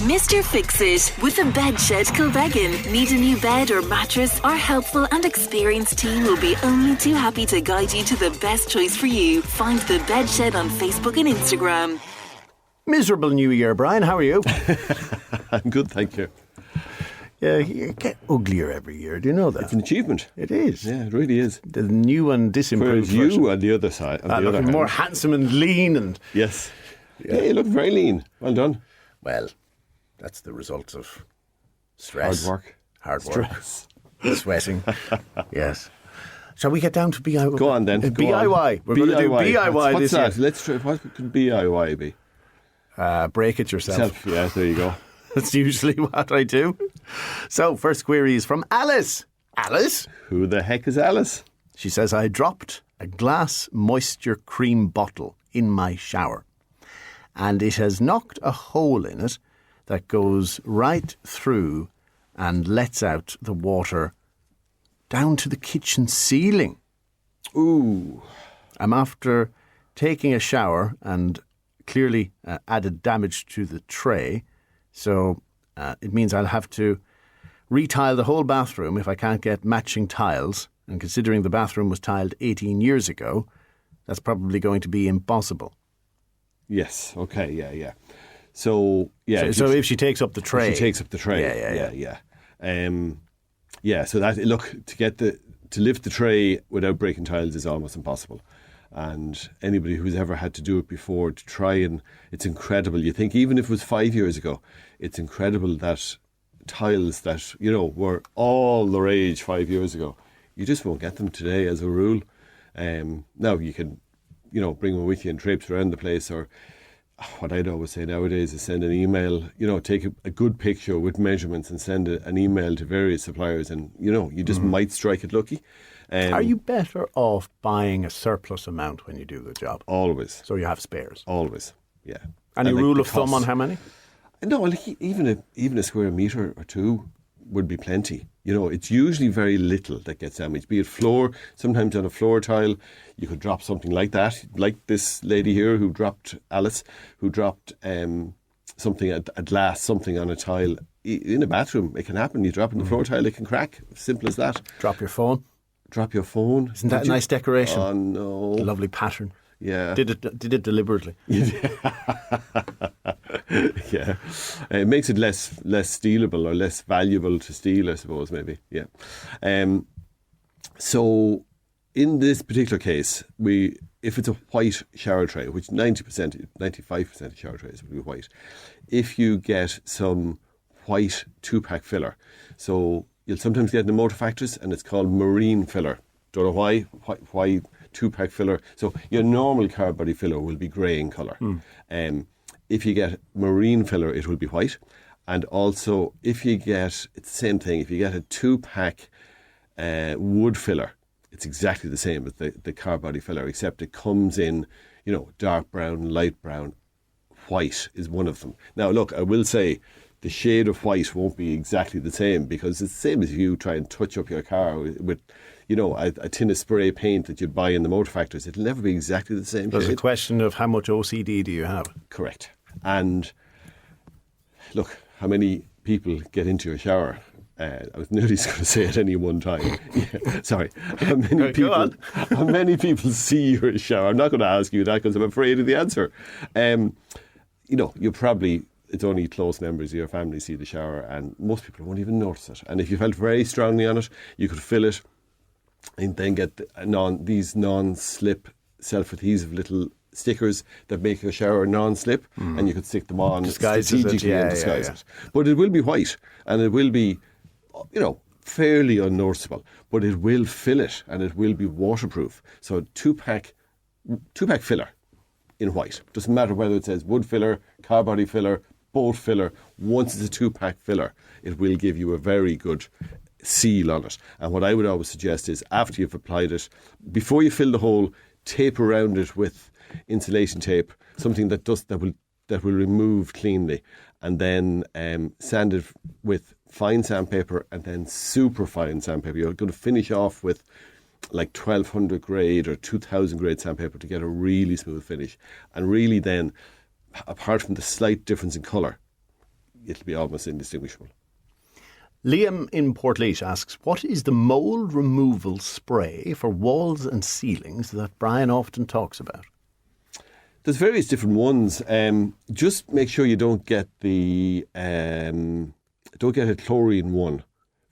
Mr. Fix-It with the Bed Shed Kilbeggan. Need a new bed or mattress? Our helpful and experienced team will be only too happy to guide you to the best choice for you. Find the Bed Shed on Facebook and Instagram. Miserable New Year, Brian. How are you? I'm good, thank you. Yeah, you get uglier every year. Do you know that? It's an achievement. It is. Yeah, it really is. The new and disimproved Whereas version. you on the other side, on the other hand, more handsome and lean and... Yes. Yeah, you look very lean. Well done. Well, that's the result of stress. Hard work. Stress. Sweating. Yes. Shall we get down to BIY? Go on then. BIY. We're going to do BIY What's this that? year. Let's try. What could BIY be? Break it yourself. Yeah, there you go. That's usually what I do. So, first query is from Alice. Alice? Who the heck is Alice? She says, I dropped a glass moisture cream bottle in my shower, and it has knocked a hole in it that goes right through and lets out the water down to the kitchen ceiling. Ooh. I'm after taking a shower and clearly added damage to the tray. So it means I'll have to retile the whole bathroom if I can't get matching tiles. And considering the bathroom was tiled 18 years ago, that's probably going to be impossible. Yes. Okay. Yeah. So yeah. So if she takes up the tray, she takes up the tray. Yeah. So that to lift the tray without breaking tiles is almost impossible. And anybody who's ever had to do it before to try, and it's incredible. You think even if it was 5 years ago, it's incredible that tiles that, were all the rage 5 years ago, you just won't get them today as a rule. Now you can, bring them with you and traipse around the place, or what I'd always say nowadays is send an email, take a good picture with measurements and send an email to various suppliers, and, you just might strike it lucky. Are you better off buying a surplus amount when you do the job? Always. So you have spares? Always, yeah. Any rule of thumb on how many? No, even a square metre or two would be plenty. It's usually very little that gets damaged, be it floor. Sometimes on a floor tile, you could drop something like that, like this lady here Alice, who dropped something, a glass, something on a tile. In a bathroom, it can happen. You drop in the floor tile, it can crack. Simple as that. Drop your phone. Isn't that a nice decoration? Oh, no. Lovely pattern. Yeah. Did it deliberately. Yeah. It makes it less stealable or less valuable to steal, I suppose, maybe. Yeah. So in this particular case, if it's a white shower tray, which 95% of shower trays will be white, if you get some white 2-pack filler, so you'll sometimes get in the motor factories, and it's called marine filler. Don't know why 2-pack filler. So your normal car body filler will be grey in colour. If you get marine filler, it will be white. And also, it's the same thing. If you get a 2-pack wood filler, it's exactly the same as the car body filler, except it comes in, dark brown, light brown. White is one of them. Now, look, I will say, the shade of white won't be exactly the same, because it's the same as you try and touch up your car with a tin of spray paint that you'd buy in the motor factories. It'll never be exactly the same There's shade. a question of how much OCD do you have? Correct. And look, how many people get into your shower? I was nearly going to say at any one time. Yeah, sorry. How many people see your shower? I'm not going to ask you that because I'm afraid of the answer. You probably... It's only close members of your family see the shower, and most people won't even notice it. And if you felt very strongly on it, you could fill it and then get these non-slip, self-adhesive little stickers that make your shower non-slip, and you could stick them on strategically and disguise it. But it will be white, and it will be, fairly unnoticeable, but it will fill it, and it will be waterproof. So 2-pack filler in white. Doesn't matter whether it says wood filler, car body filler, boat filler. Once it's a 2-pack filler, it will give you a very good seal on it. And what I would always suggest is, after you've applied it, before you fill the hole, tape around it with insulation tape, something that will remove cleanly, and then sand it with fine sandpaper and then super fine sandpaper. You're going to finish off with like 1200 grade or 2000 grade sandpaper to get a really smooth finish. And really then, apart from the slight difference in colour, it'll be almost indistinguishable. Liam in Portlaoise asks, what is the mould removal spray for walls and ceilings that Brian often talks about? There's various different ones. Just make sure you don't get a chlorine one.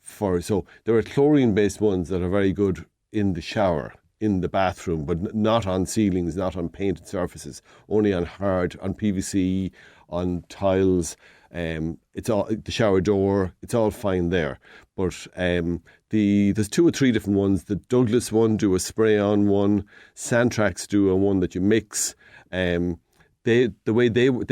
So there are chlorine-based ones that are very good in the shower, in the bathroom, but not on ceilings, not on painted surfaces, only on PVC, on tiles. It's all the shower door. It's all fine there, but there's 2 or 3 different ones. The Douglas one do a spray-on one. Santrax do a one that you mix. They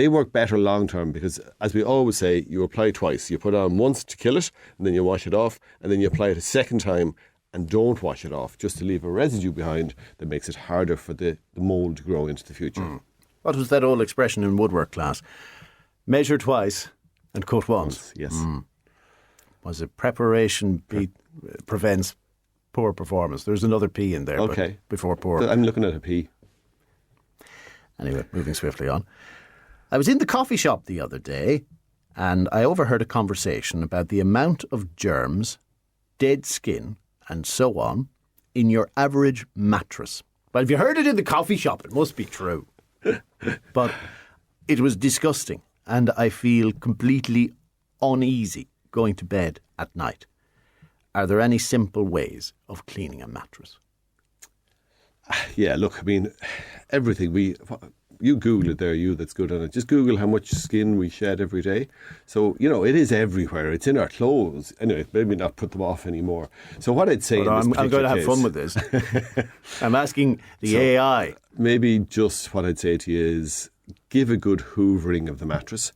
work better long term because, as we always say, you apply twice. You put on once to kill it, and then you wash it off, and then you apply it a second time and don't wash it off, just to leave a residue behind that makes it harder for the mould to grow into the future. What was that old expression in woodwork class? Measure twice and cut once. Yes. Was it preparation prevents poor performance? There's another P in there. Okay. But before poor. I'm looking at a P. Anyway, moving swiftly on. I was in the coffee shop the other day and I overheard a conversation about the amount of germs, dead skin and so on in your average mattress. Well, if you heard it in the coffee shop, it must be true. But it was disgusting and I feel completely uneasy going to bed at night. Are there any simple ways of cleaning a mattress? Yeah, look, I mean, everything you Google it there, you that's good on it. Just Google how much skin we shed every day. So, it is everywhere. It's in our clothes. Anyway, maybe not put them off anymore. So what I'd say I'm going to have fun with this. I'm asking the AI. Maybe just what I'd say to you is give a good hoovering of the mattress.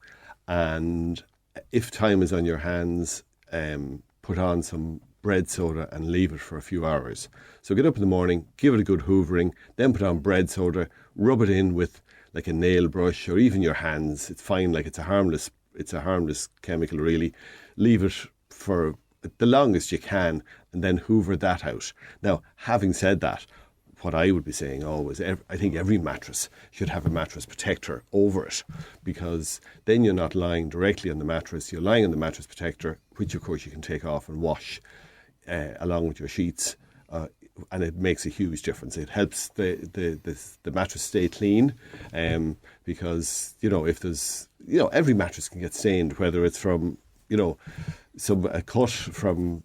And if time is on your hands, put on some bread soda and leave it for a few hours. So get up in the morning, give it a good hoovering, then put on bread soda, rub it in with like a nail brush or even your hands. It's fine, like it's a harmless chemical really. Leave it for the longest you can and then hoover that out. Now, having said that, what I would be saying always, I think every mattress should have a mattress protector over it, because then you're not lying directly on the mattress, you're lying on the mattress protector, which of course you can take off and wash along with your sheets, and it makes a huge difference. It helps the mattress stay clean, because if there's every mattress can get stained, whether it's from a cut from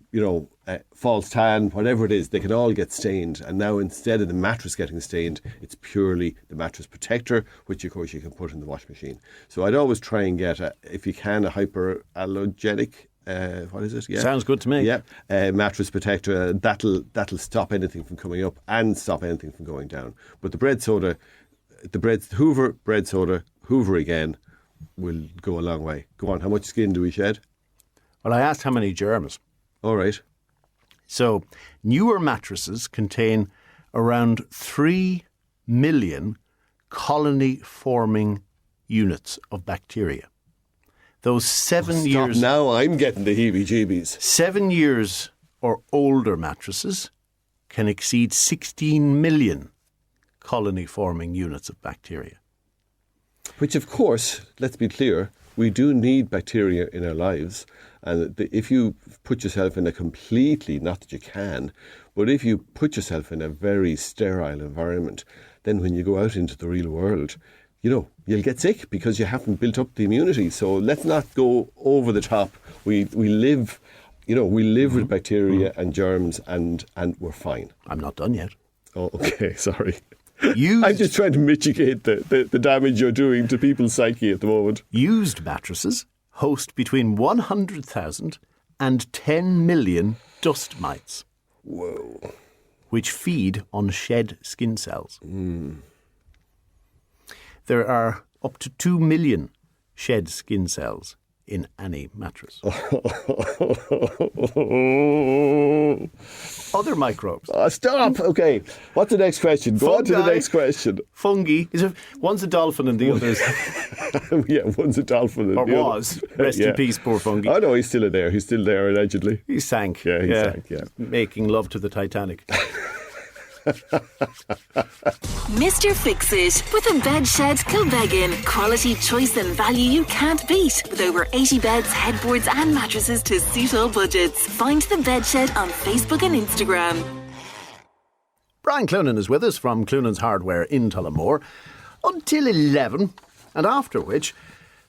false tan, whatever it is, they can all get stained. And now instead of the mattress getting stained, it's purely the mattress protector, which of course you can put in the washing machine. So I'd always try and get if you can, a hyperallergenic. What is it? Yeah, sounds good to me. Yeah, mattress protector. That'll stop anything from coming up and stop anything from going down. But the bread soda, bread soda, hoover again, will go a long way. Go on. How much skin do we shed? Well, I asked how many germs. All right. So, newer mattresses contain around 3 million colony-forming units of bacteria. Those 7 years... Now I'm getting the heebie-jeebies. 7 years or older mattresses can exceed 16 million colony-forming units of bacteria. Which, of course, let's be clear, we do need bacteria in our lives. And if you put yourself in a completely, not that you can, but if you put yourself in a very sterile environment, then when you go out into the real world, you'll get sick because you haven't built up the immunity. So let's not go over the top. We live with bacteria and germs, and we're fine. I'm not done yet. Oh, okay, sorry. I'm just trying to mitigate the damage you're doing to people's psyche at the moment. Used mattresses host between 100,000 and 10 million dust mites. Whoa. Which feed on shed skin cells. There are up to 2 million shed skin cells in any mattress. Other microbes. Stop! Okay, what's the next question? Go on to the next question. Fungi. One's a dolphin and the other's... Yeah, one's a dolphin and or the was. other. Rest in peace, poor fungi. Oh no, he's still there. He's still there, allegedly. He sank. Yeah, he sank, yeah. Making love to the Titanic. Mr. Fix-It with a bed shed Kilbeggan. Quality, choice and value you can't beat. With over 80 beds, headboards and mattresses to suit all budgets. Find the bed shed on Facebook and Instagram. Brian Cloonan is with us from Cloonan's Hardware in Tullamore until 11, and after which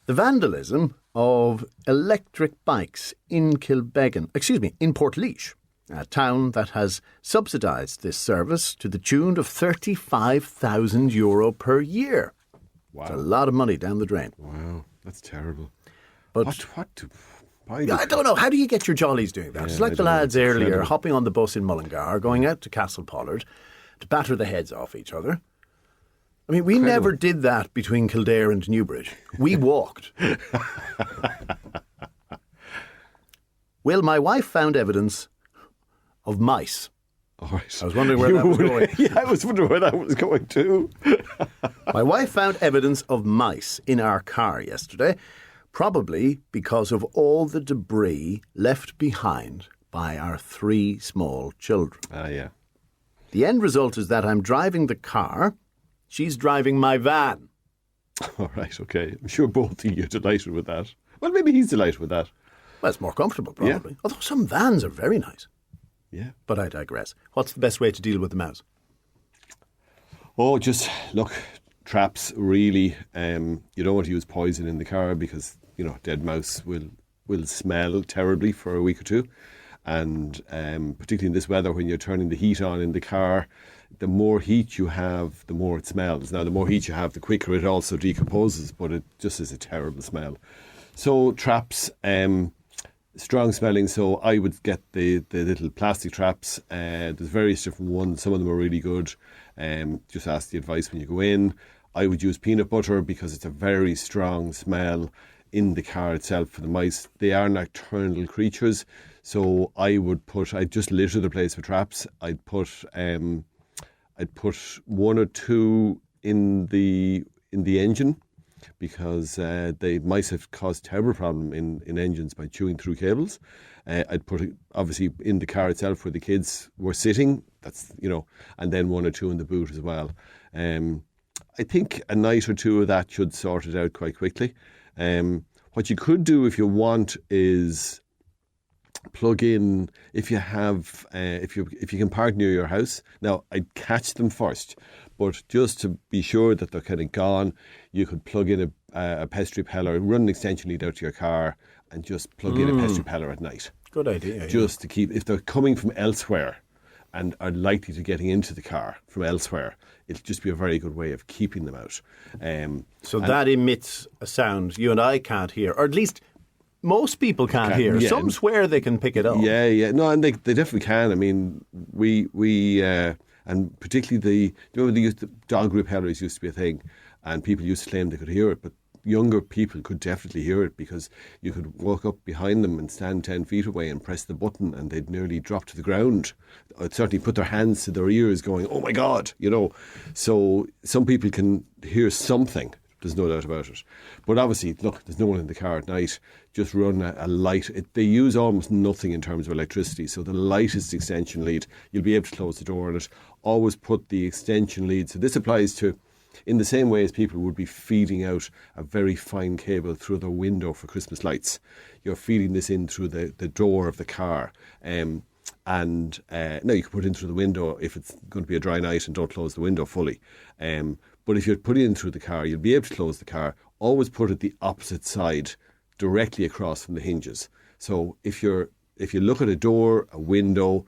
the vandalism of electric bikes in in Portlaoise, a town that has subsidised this service to the tune of €35,000 per year. Wow. It's a lot of money down the drain. Wow, that's terrible. But I don't know, how do you get your jollies doing that? It's like the lads earlier hopping on the bus in Mullingar, going out to Castle Pollard to batter the heads off each other. I mean, we never did that between Kildare and Newbridge. We walked. Well, my wife found evidence of mice. All right. I was wondering where that was going. Yeah, I was wondering where that was going too. My wife found evidence of mice in our car yesterday, probably because of all the debris left behind by our 3 small children. Yeah. The end result is that I'm driving the car, she's driving my van. All right, okay. I'm sure both of you are delighted with that. Well, maybe he's delighted with that. Well, it's more comfortable, probably. Yeah. Although some vans are very nice. Yeah. But I digress. What's the best way to deal with the mouse? Oh, just, look, traps, really. You don't want to use poison in the car because, dead mouse will smell terribly for a week or two. And particularly in this weather, when you're turning the heat on in the car, the more heat you have, the more it smells. Now, the more heat you have, the quicker it also decomposes, but it just is a terrible smell. So traps, strong smelling, so I would get the little plastic traps. There's various different ones. Some of them are really good. Just ask the advice when you go in. I would use peanut butter because it's a very strong smell in the car itself for the mice. They are nocturnal creatures, so I'd just litter the place with traps. I'd put 1 or 2 in the engine, because the mice have caused terrible problem in engines by chewing through cables. I'd put it obviously in the car itself where the kids were sitting. That's and then 1 or 2 in the boot as well. I think a night or 2 of that should sort it out quite quickly. What you could do if you want is plug in, if you have, if you can park near your house. Now, I'd catch them first, but just to be sure that they're kind of gone, you could plug in a pest repeller, run an extension lead out to your car, and just plug in a pest repeller at night. Good idea. Just to keep, if they're coming from elsewhere and are likely to getting into the car from elsewhere, it'll just be a very good way of keeping them out. So that emits a sound you and I can't hear, or at least most people can't hear. Yeah. Some swear they can pick it up. Yeah. No, and they definitely can. I mean, we and particularly the dog repellers used to be a thing, and people used to claim they could hear it, but younger people could definitely hear it because you could walk up behind them and stand 10 feet away and press the button and they'd nearly drop to the ground. I'd certainly put their hands to their ears going, oh my God, So some people can hear something. There's no doubt about it. But obviously, look, there's no one in the car at night. Just run a light. They use almost nothing in terms of electricity. So the lightest extension lead, you'll be able to close the door on it. Always put the extension lead. So this applies to, in the same way as people would be feeding out a very fine cable through their window for Christmas lights. You're feeding this in through the door of the car. Now you can put it in through the window if it's going to be a dry night and don't close the window fully. But if you're putting it in through the car, you'll be able to close the car. Always put it the opposite side, directly across from the hinges. So if you look at a door, a window,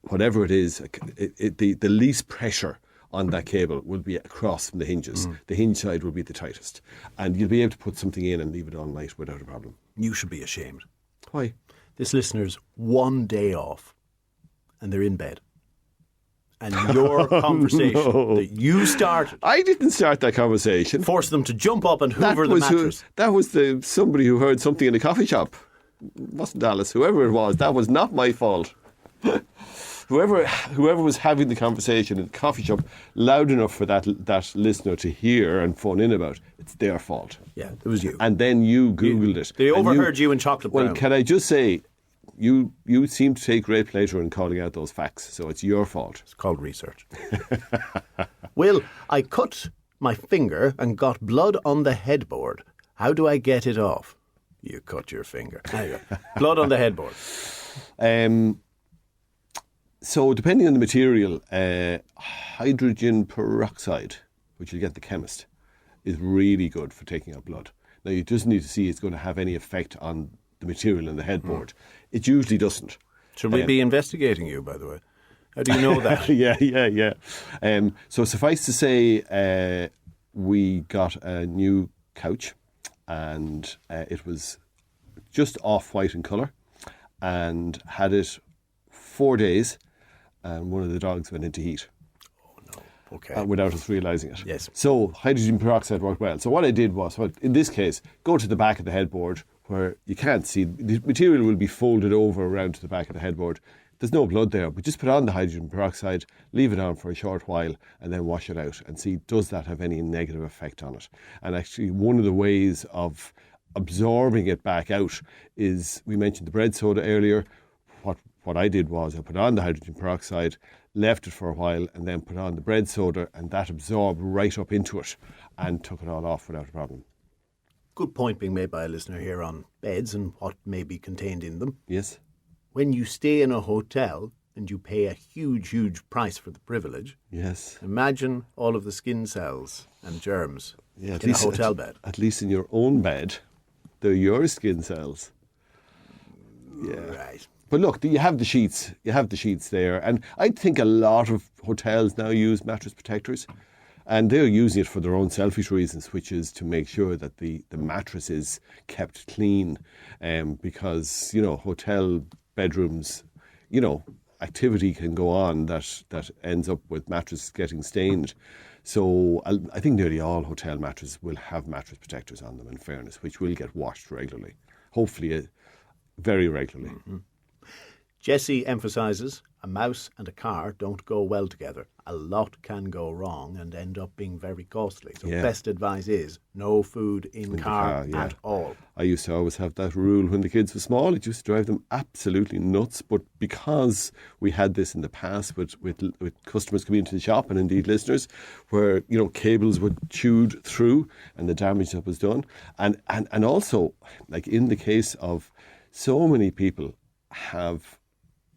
whatever it is, the least pressure on that cable will be across from the hinges. The hinge side will be the tightest. And you'll be able to put something in and leave it all night without a problem. You should be ashamed. Why? This listener's 1 day off and they're in bed. And your conversation that you started. I didn't start that conversation. Forced them to jump up and hoover the mattress. That was somebody who heard something in a coffee shop. It wasn't Alice, whoever it was. That was not my fault. Whoever was having the conversation in the coffee shop loud enough for that listener to hear and phone in about, it's their fault. Yeah, it was you. And then you Googled it. They overheard you in Chocolate Brown. Well, can I just say, you seem to take great pleasure in calling out those facts, so it's your fault. It's called research. Will, I cut my finger and got blood on the headboard. How do I get it off? You cut your finger. There you go. Blood on the headboard. So depending on the material, hydrogen peroxide, which you get at the chemist, is really good for taking out blood. Now, you just need to see it's going to have any effect on the material in the headboard. It usually doesn't. Should we be investigating you, by the way? How do you know that? Yeah. So suffice to say, we got a new couch, and it was just off-white in colour, and had it 4 days, and one of the dogs went into heat. Okay. Without us realising it. Yes. So hydrogen peroxide worked well. So what I did was, in this case, go to the back of the headboard where you can't see. The material will be folded over around to the back of the headboard. There's no blood there, but just put on the hydrogen peroxide, leave it on for a short while, and then wash it out and see, does that have any negative effect on it? And actually, one of the ways of absorbing it back out is, we mentioned the bread soda earlier. What I did was I put on the hydrogen peroxide, left it for a while, and then put on the bread soda, and that absorbed right up into it and took it all off without a problem. Good point being made by a listener here on beds and what may be contained in them. Yes. When you stay in a hotel and you pay a huge, huge price for the privilege, yes, imagine all of the skin cells and germs in a hotel bed. At least in your own bed, they're your skin cells. Yeah. Right. But look, you have the sheets. You have the sheets there. And I think a lot of hotels now use mattress protectors. And they're using it for their own selfish reasons, which is to make sure that the mattress is kept clean. Because, hotel bedrooms, activity can go on that ends up with mattresses getting stained. So I think nearly all hotel mattresses will have mattress protectors on them, in fairness, which will get washed regularly. Hopefully, very regularly. Mm-hmm. Jessie emphasises a mouse and a car don't go well together. A lot can go wrong and end up being very costly. So best advice is no food in car at all. I used to always have that rule when the kids were small. It used to drive them absolutely nuts. But because we had this in the past with customers coming into the shop, and indeed listeners, where cables were chewed through and the damage that was done, and also, like in the case of so many people have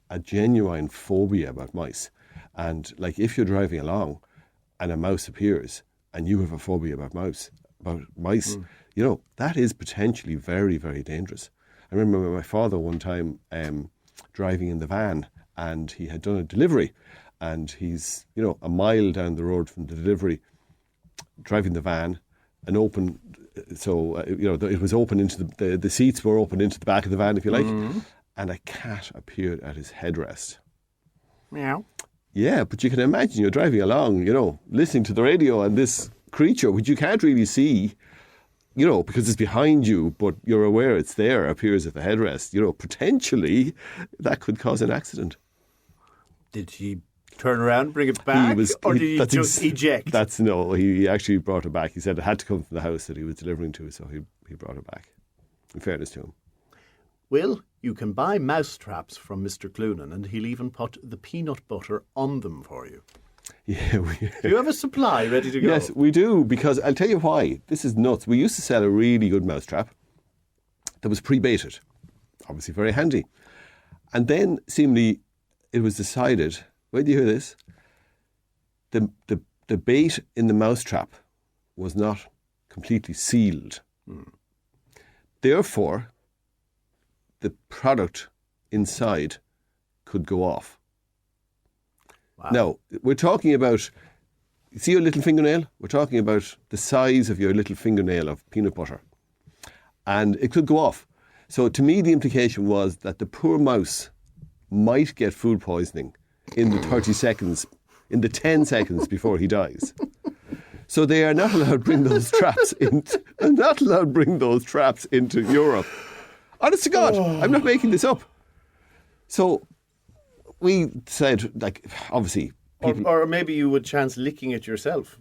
a genuine phobia about mice. And like if you're driving along and a mouse appears and you have a phobia about mice, that is potentially very, very dangerous. I remember my father one time driving in the van, and he had done a delivery, and he's, a mile down the road from the delivery, driving the van, it was open into the seats were open into the back of the van, if you like. Mm-hmm. And a cat appeared at his headrest. Meow. Yeah, but you can imagine you're driving along, listening to the radio, and this creature, which you can't really see, because it's behind you, but you're aware it's there, appears at the headrest. Potentially that could cause an accident. Did he turn around, bring it back, or did he just eject? He actually brought it back. He said it had to come from the house that he was delivering to, so he brought it back, in fairness to him. Will, you can buy mouse traps from Mr. Cloonan, and he'll even put the peanut butter on them for you. Yeah, do you have a supply ready to go? Yes, we do, because I'll tell you why. This is nuts. We used to sell a really good mouse trap that was pre-baited. Obviously very handy. And then, seemingly, it was decided, wait till you hear this, the bait in the mouse trap was not completely sealed. Therefore, the product inside could go off. Wow. Now, we're talking about, see your little fingernail? We're talking about the size of your little fingernail of peanut butter. And it could go off. So to me, the implication was that the poor mouse might get food poisoning in the 30 seconds, in the 10 seconds before he dies. So they are not allowed to bring those traps into Europe. Honest to God, I'm not making this up. So we said, obviously... Or maybe you would chance licking it yourself.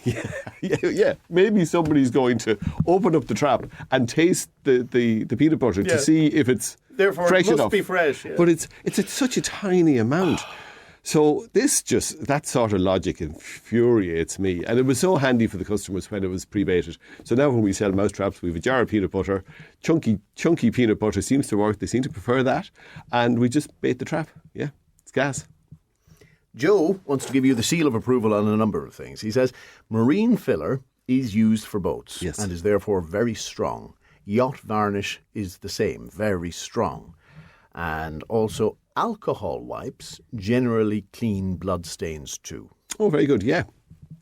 Yeah. Maybe somebody's going to open up the trap and taste the peanut butter to see if it's Therefore, fresh it must enough. be fresh. Yeah. But it's such a tiny amount. So that sort of logic infuriates me. And it was so handy for the customers when it was pre-baited. So now when we sell mousetraps, we have a jar of peanut butter. Chunky peanut butter seems to work. They seem to prefer that. And we just bait the trap. Yeah, it's gas. Joe wants to give you the seal of approval on a number of things. He says marine filler is used for boats and is therefore very strong. Yacht varnish is the same, very strong. And also alcohol wipes generally clean blood stains too. Oh, very good. Yeah,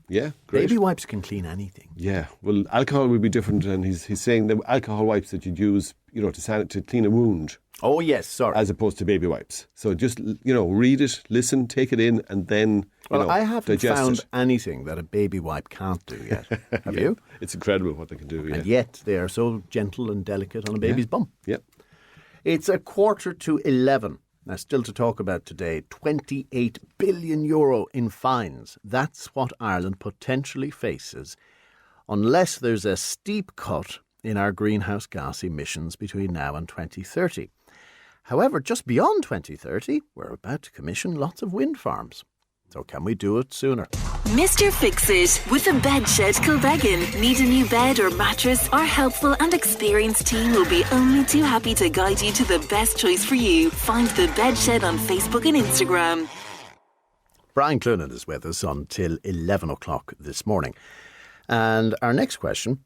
great. Baby wipes can clean anything. Yeah, well, alcohol would be different, and he's saying the alcohol wipes that you'd use, to clean a wound. Oh yes, sorry. As opposed to baby wipes. So just read it, listen, take it in, and then I haven't digest found it. anything that a baby wipe can't do yet. Have you? It's incredible what they can do. Yeah. And yet they are so gentle and delicate on a baby's bum. Yeah. It's 11:15. Now, still to talk about today, €28 billion in fines. That's what Ireland potentially faces unless there's a steep cut in our greenhouse gas emissions between now and 2030. However, just beyond 2030, we're about to commission lots of wind farms. So can we do it sooner? Mr. Fix-It with the Bedshed Kilbeggan. Need a new bed or mattress? Our helpful and experienced team will be only too happy to guide you to the best choice for you. Find the Bedshed on Facebook and Instagram. Brian Cloonan is with us until 11 o'clock this morning. And our next question,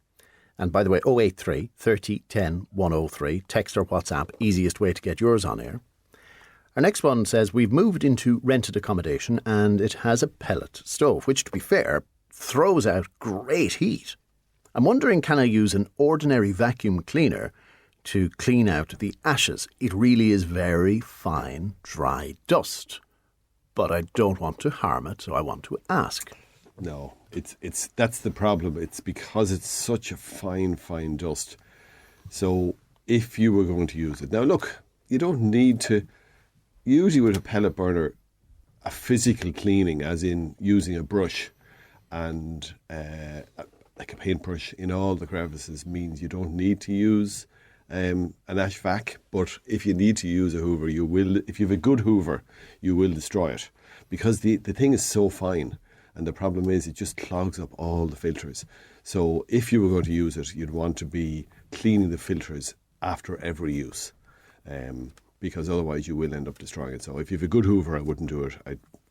and by the way, 083 30 10 103, text or WhatsApp, easiest way to get yours on air. Our next one says, we've moved into rented accommodation and it has a pellet stove, which, to be fair, throws out great heat. I'm wondering, can I use an ordinary vacuum cleaner to clean out the ashes? It really is very fine, dry dust. But I don't want to harm it, so I want to ask. No, that's the problem. It's because it's such a fine dust. So if you were going to use it... Now, look, you don't need to... Usually with a pellet burner, a physical cleaning, as in using a brush and like a paintbrush in all the crevices, means you don't need to use an ash vac. But if you need to use a hoover, you will. If you have a good hoover, you will destroy it, because the thing is so fine, and the problem is it just clogs up all the filters. So if you were going to use it, you'd want to be cleaning the filters after every use. Because otherwise you will end up destroying it. So if you have a good hoover, I wouldn't do it.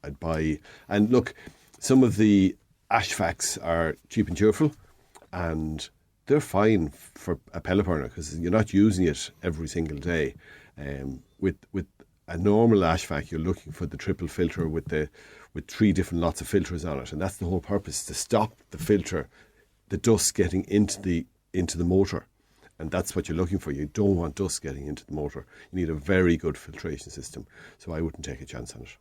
I'd buy... And look, some of the ash vacs are cheap and cheerful, and they're fine for a pellet burner because you're not using it every single day. With a normal ash vac, you're looking for the triple filter with 3 different lots of filters on it, and that's the whole purpose, to stop the dust getting into the motor. And that's what you're looking for. You don't want dust getting into the motor. You need a very good filtration system. So I wouldn't take a chance on it.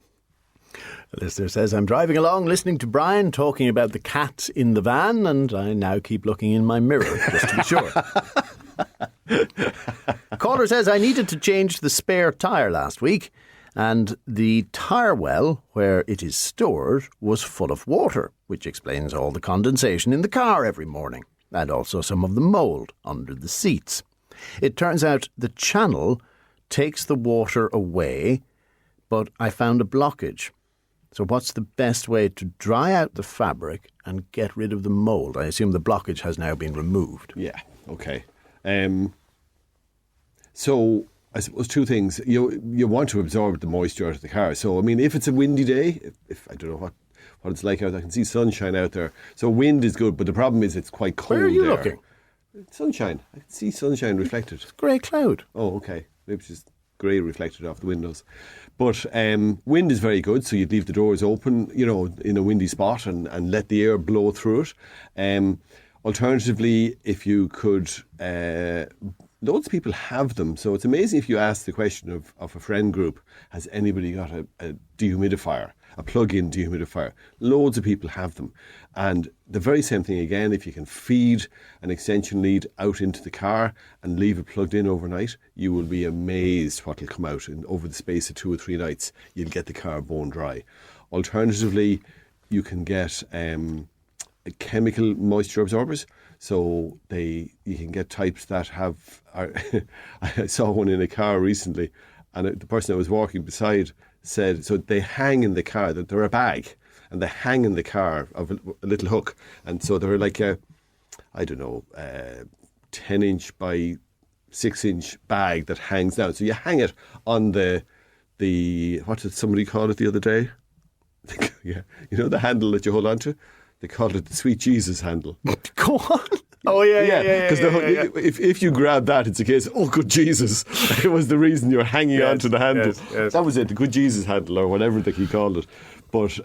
A listener says, I'm driving along listening to Brian talking about the cat in the van, and I now keep looking in my mirror just to be sure. Caller says, I needed to change the spare tyre last week, and the tyre well where it is stored was full of water, which explains all the condensation in the car every morning, and also some of the mould under the seats. It turns out the channel takes the water away, but I found a blockage. So what's the best way to dry out the fabric and get rid of the mould? I assume the blockage has now been removed. Yeah, okay. So I suppose 2 things. You want to absorb the moisture out of the car. So, I mean, if it's a windy day, if I don't know what it's like out there, I can see sunshine out there. So wind is good, but the problem is it's quite cold. Where are you there. looking? Sunshine. I can see sunshine reflected. It's grey cloud. Oh, okay. Maybe it's just grey reflected off the windows. But wind is very good, so you'd leave the doors open, in a windy spot and let the air blow through it. Alternatively, if you could... loads of people have them, so it's amazing if you ask the question of a friend group, has anybody got a dehumidifier? A plug-in dehumidifier. Loads of people have them. And the very same thing again, if you can feed an extension lead out into the car and leave it plugged in overnight, you will be amazed what will come out. And over the space of 2 or 3 nights, you'll get the car bone dry. Alternatively, you can get chemical moisture absorbers. So you can get types that have. I saw one in a car recently, and the person I was walking beside said, so they hang in the car, that they're a bag, and they hang in the car of a little hook, and so they're like a, I don't know, 10-inch by 6-inch bag that hangs down. So you hang it on the what did somebody call it the other day? Yeah, you know the handle that you hold on to? They called it the Sweet Jesus handle. Go on. Oh, yeah. Because if you grab that, it's a case, oh, good Jesus. It was the reason you're hanging on to the handle. Yes. That was it, the good Jesus handle, or whatever he called it. But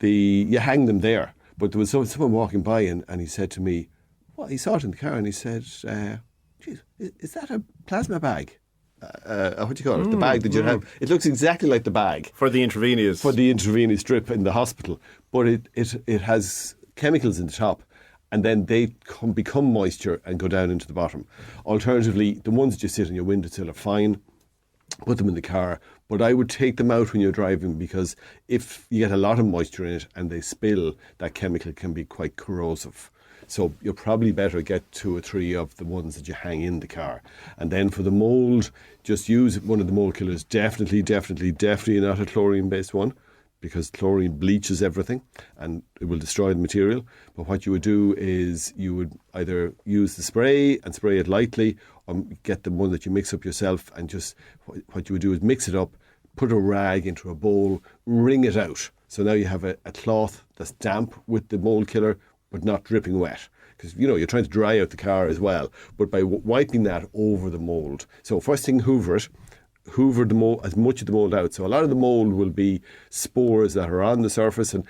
you hang them there. But there was someone walking by, and he said to me, well, he saw it in the car, and he said, geez, is that a plasma bag? What do you call it? The bag that you have. It looks exactly like the bag. For the intravenous. For the intravenous drip in the hospital. But it has chemicals in the top, and then they become moisture and go down into the bottom. Alternatively, the ones that you sit on your windowsill are fine. Put them in the car. But I would take them out when you're driving, because if you get a lot of moisture in it and they spill, that chemical can be quite corrosive. So you're probably better get 2 or 3 of the ones that you hang in the car. And then for the mould, just use one of the mould killers. Definitely not a chlorine-based one, because chlorine bleaches everything and it will destroy the material. But what you would do is you would either use the spray and spray it lightly, or get the one that you mix up yourself, and just what you would do is mix it up, put a rag into a bowl, wring it out. So now you have a cloth that's damp with the mould killer, but not dripping wet. Because, you're trying to dry out the car as well. But by wiping that over the mould. So first thing, hoover it. Hoover the mold, as much of the mould out. So a lot of the mould will be spores that are on the surface. And,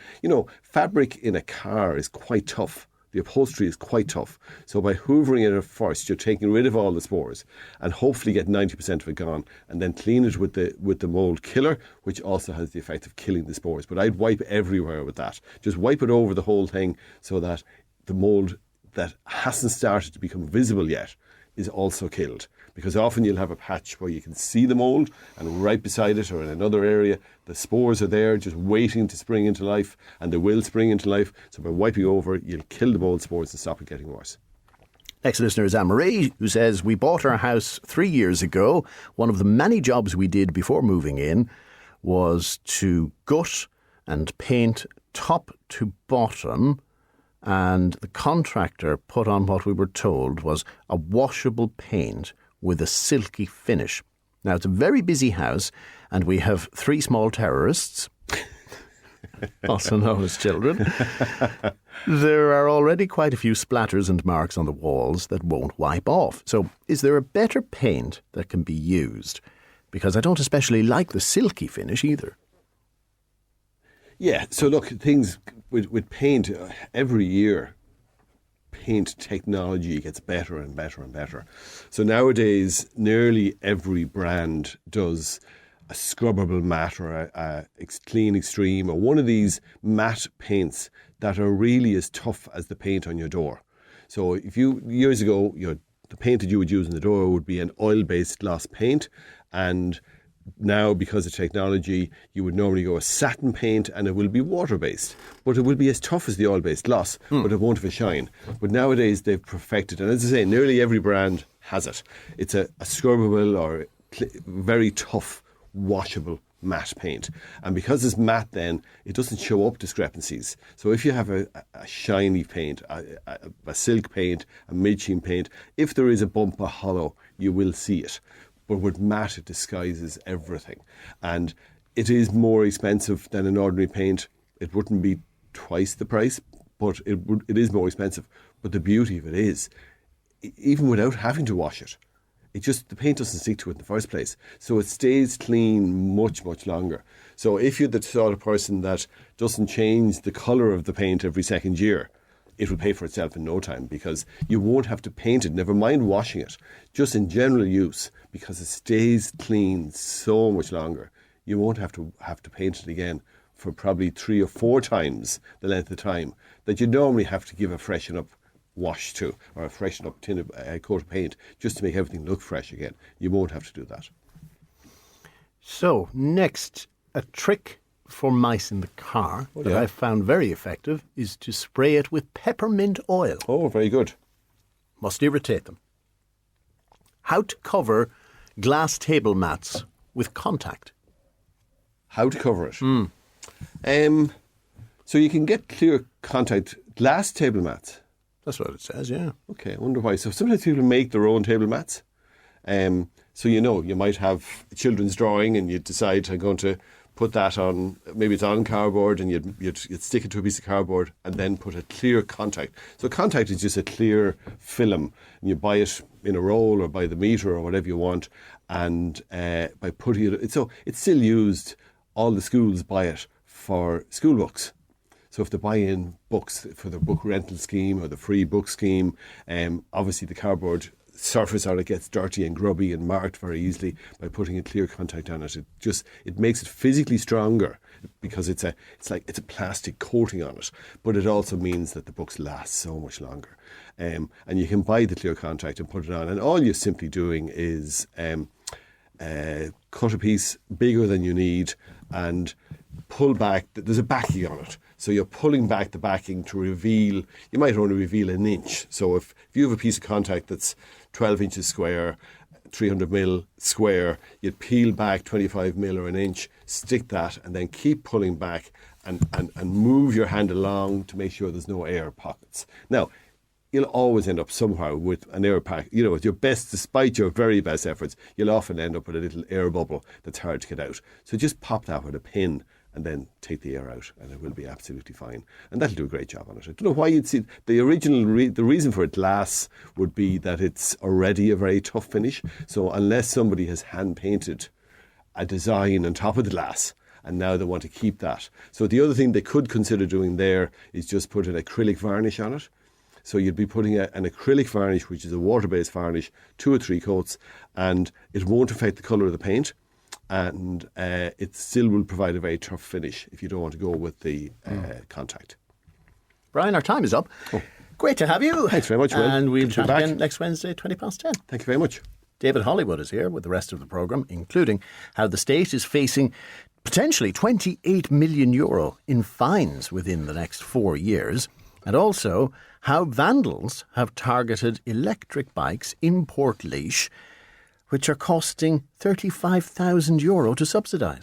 fabric in a car is quite tough. The upholstery is quite tough. So by hoovering it at first, you're taking rid of all the spores and hopefully get 90% of it gone, and then clean it with the mould killer, which also has the effect of killing the spores. But I'd wipe everywhere with that. Just wipe it over the whole thing, so that the mould that hasn't started to become visible yet is also killed. Because often you'll have a patch where you can see the mould, and right beside it or in another area, the spores are there just waiting to spring into life, and they will spring into life. So by wiping over, you'll kill the mould spores and stop it getting worse. Next listener is Anne-Marie, who says, we bought our house 3 years ago. One of the many jobs we did before moving in was to gut and paint top to bottom, and the contractor put on what we were told was a washable paint with a silky finish. Now, it's a very busy house, and we have 3 small terrorists, also known as children. There are already quite a few splatters and marks on the walls that won't wipe off. So is there a better paint that can be used? Because I don't especially like the silky finish either. Yeah, so look, things with paint, every year, paint technology gets better and better and better. So nowadays, nearly every brand does a scrubbable matte or a clean extreme, or one of these matte paints that are really as tough as the paint on your door. So years ago, the paint that you would use on the door would be an oil-based gloss paint, and now, because of technology, you would normally go a satin paint, and it will be water-based. But it will be as tough as the oil-based gloss, but it won't have a shine. But nowadays, they've perfected, and as I say, nearly every brand has it. It's a scrubbable or very tough, washable matte paint. And because it's matte, then it doesn't show up discrepancies. So if you have a shiny paint, a silk paint, a mid-sheen paint, if there is a bump, a hollow, you will see it. But with matte, it disguises everything. And it is more expensive than an ordinary paint. It wouldn't be twice the price, but it is more expensive. But the beauty of it is, even without having to wash it, the paint doesn't stick to it in the first place. So it stays clean much, much longer. So if you're the sort of person that doesn't change the colour of the paint every second year, it will pay for itself in no time, because you won't have to paint it, never mind washing it, just in general use, because it stays clean so much longer. You won't have to paint it again for probably 3 or 4 times the length of time that you normally have to give a freshen up wash to, or a freshen up coat of paint, just to make everything look fresh again. You won't have to do that. So, next, a trick for mice in the car that yeah. I found very effective is to spray it with peppermint oil. Oh, very good. Must irritate them. How to cover glass table mats with contact. How to cover it. So you can get clear contact glass table mats. That's what it says, yeah. Okay, I wonder why. So sometimes people make their own table mats. So you might have a children's drawing and you decide I'm going to put that on, maybe it's on cardboard, and you'd stick it to a piece of cardboard and then put a clear contact. So contact is just a clear film, and you buy it in a roll or by the metre or whatever you want, and by putting it, so it's still used, all the schools buy it for school books. So if they buy in books for the book rental scheme or the free book scheme, obviously the cardboard surface on it gets dirty and grubby and marked very easily. By putting a clear contact on it, it makes it physically stronger because it's a plastic coating on it, but it also means that the books last so much longer. And you can buy the clear contact and put it on, and all you're simply doing is cut a piece bigger than you need and pull back. There's a backing on it, so you're pulling back the backing to reveal. You might only reveal an inch. So if you have a piece of contact that's 12 inches square, 300 mil square, you'd peel back 25 mil or an inch, stick that, and then keep pulling back and move your hand along to make sure there's no air pockets. Now, you'll always end up somehow with an air pack. With your best, despite your very best efforts, you'll often end up with a little air bubble that's hard to get out. So just pop that with a pin and then take the air out, and it will be absolutely fine. And that'll do a great job on it. I don't know why you'd see the original. The reason for it glass would be that it's already a very tough finish. So unless somebody has hand painted a design on top of the glass, and now they want to keep that. So the other thing they could consider doing there is just put an acrylic varnish on it. So you'd be putting an acrylic varnish, which is a water-based varnish, 2 or 3 coats, and it won't affect the colour of the paint, and it still will provide a very tough finish if you don't want to go with the contact. Brian, our time is up. Oh. Great to have you. Thanks very much, Will. And we'll chat again next Wednesday, 10:20. Thank you very much. David Hollywood is here with the rest of the programme, including how the state is facing potentially €28 million in fines within the next 4 years, and also how vandals have targeted electric bikes in Portlaoise, which are costing €35,000 to subsidise.